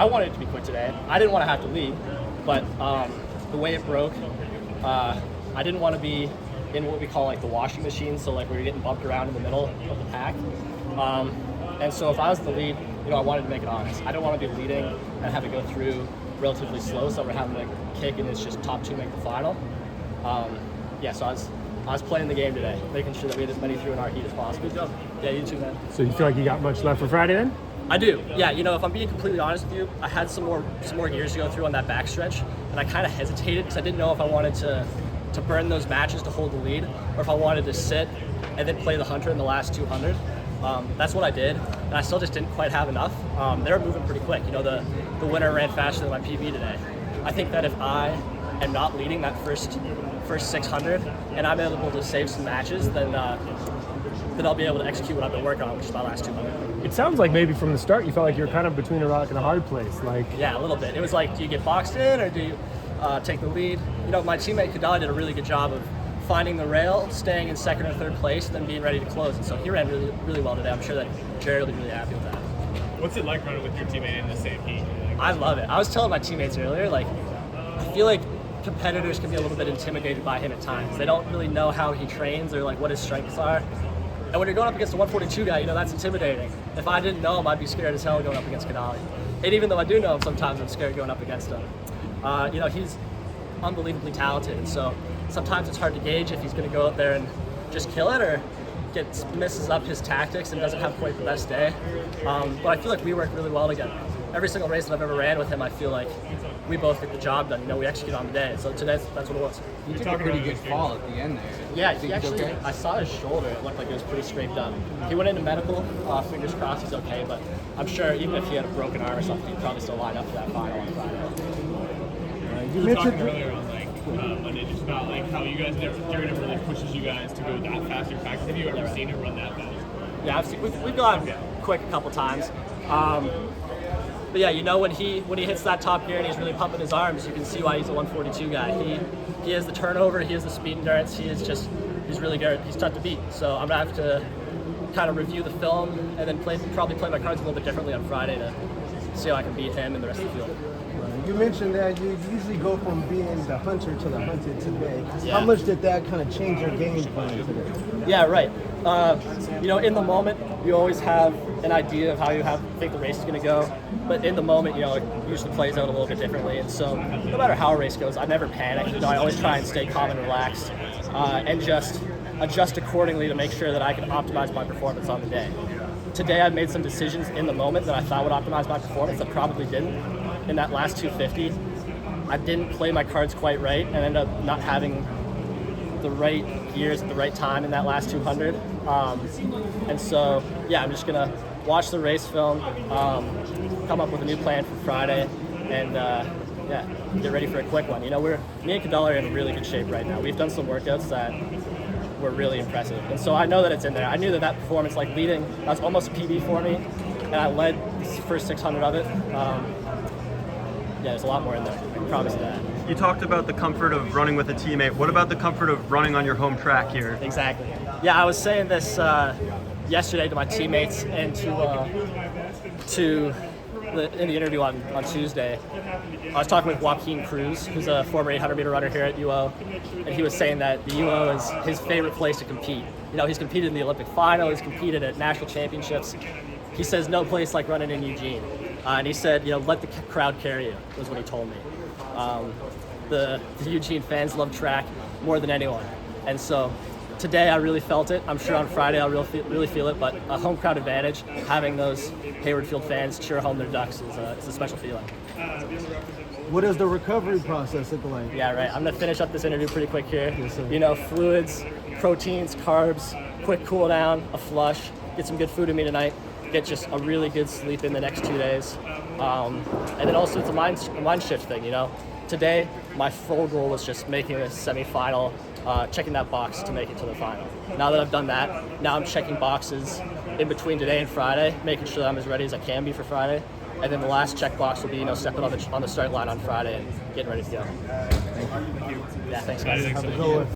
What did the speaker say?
I wanted it to be quick today. I didn't want to have to lead, but the way it broke, I didn't want to be in what we call like the washing machine, so like where you're getting bumped around in the middle of the pack. And so if I was the lead, I wanted to make it honest. I don't want to be leading and have it go through relatively slow, so we're having to kick and it's just top two make the final. So I was playing the game today, making sure that we had as many through in our heat as possible. Good job. Yeah, you too, man. So you feel like you got much left for Friday then? I do. Yeah, if I'm being completely honest with you, I had some more gears to go through on that backstretch, and I kind of hesitated because I didn't know if I wanted to burn those matches to hold the lead, or if I wanted to sit and then play the hunter in the last 200. That's what I did, and I still just didn't quite have enough. They were moving pretty quick. The winner ran faster than my PB today. I think that if I am not leading that first 600 and I'm able to save some matches, then I'll be able to execute what I've been working on, which is my last 200. It sounds like maybe from the start you felt like you were kind of between a rock and a hard place. Yeah, a little bit. It was like, do you get boxed in or do you take the lead? My teammate Kadali did a really good job of finding the rail, staying in second or third place, then being ready to close. And so he ran really, really well today. I'm sure that Jerry will be really happy with that. What's it like running with your teammate in the same heat? I love it. I was telling my teammates earlier, I feel like competitors can be a little bit intimidated by him at times. They don't really know how he trains or what his strengths are. And when you're going up against a 142 guy, that's intimidating. If I didn't know him, I'd be scared as hell going up against Kadali. And even though I do know him, sometimes I'm scared going up against him. He's unbelievably talented, and so sometimes it's hard to gauge if he's going to go out there and just kill it or messes up his tactics and doesn't have quite the best day. But I feel like we work really well together. Every single race that I've ever ran with him, I feel like we both get the job done. We execute on the day. So today, that's what it was. You took a pretty good fall at the end there. Yeah, he actually, okay? I saw his shoulder. It looked like it was pretty scraped up. He went into medical. Fingers crossed he's okay. But I'm sure even if he had a broken arm or something, he'd probably still line up for that final on Friday. You were talking earlier on Monday just about how you guys Jerry never really pushes you guys to go that fast in practice. Have you ever seen it run that fast? Yeah, we've gone quick a couple times. But yeah, when he hits that top gear and he's really pumping his arms, you can see why he's a 142 guy. He has the turnover, he has the speed endurance, he's really good. He's tough to beat. So I'm gonna have to kind of review the film and then probably play my cards a little bit differently on Friday to see how I can beat him and the rest of the field. You mentioned that you usually go from being the hunter to the hunted today. Yeah. How much did that kind of change your game plan today? Yeah, right. In the moment, you always have an idea of how you think the race is going to go. But in the moment, it usually plays out a little bit differently. And so no matter how a race goes, I never panic. I always try and stay calm and relaxed and just adjust accordingly to make sure that I can optimize my performance on the day. Today, I've made some decisions in the moment that I thought would optimize my performance that probably didn't. In that last 250, I didn't play my cards quite right and ended up not having the right gears at the right time in that last 200. And so, I'm just gonna watch the race film, come up with a new plan for Friday, and get ready for a quick one. Me and Kadali are in really good shape right now. We've done some workouts that were really impressive, and so I know that it's in there. I knew that performance, leading, that was almost a PB for me, and I led the first 600 of it. There's a lot more in there. I can promise you that. You talked about the comfort of running with a teammate. What about the comfort of running on your home track here? Exactly. Yeah, I was saying this yesterday to my teammates and in the interview on Tuesday. I was talking with Joaquim Cruz, who's a former 800-meter runner here at UO, and he was saying that the UO is his favorite place to compete. He's competed in the Olympic final, he's competed at national championships. He says no place like running in Eugene. And he said, let the crowd carry you, was what he told me. The Eugene fans love track more than anyone. And so today I really felt it. I'm sure on Friday I'll really feel it, but a home crowd advantage, having those Hayward Field fans cheer home their Ducks is a special feeling. What does the recovery process look like? Yeah, right. I'm going to finish up this interview pretty quick here. Yes, sir. Fluids, proteins, carbs, quick cool down, a flush, get some good food in me tonight. Get just a really good sleep in the next 2 days. And then also it's a mind shift thing, Today, my full goal was just making a semifinal, checking that box to make it to the final. Now that I've done that, now I'm checking boxes in between today and Friday, making sure that I'm as ready as I can be for Friday. And then the last check box will be, stepping on the start line on Friday and getting ready to go. Thank you. Yeah, thanks guys. Have a good one.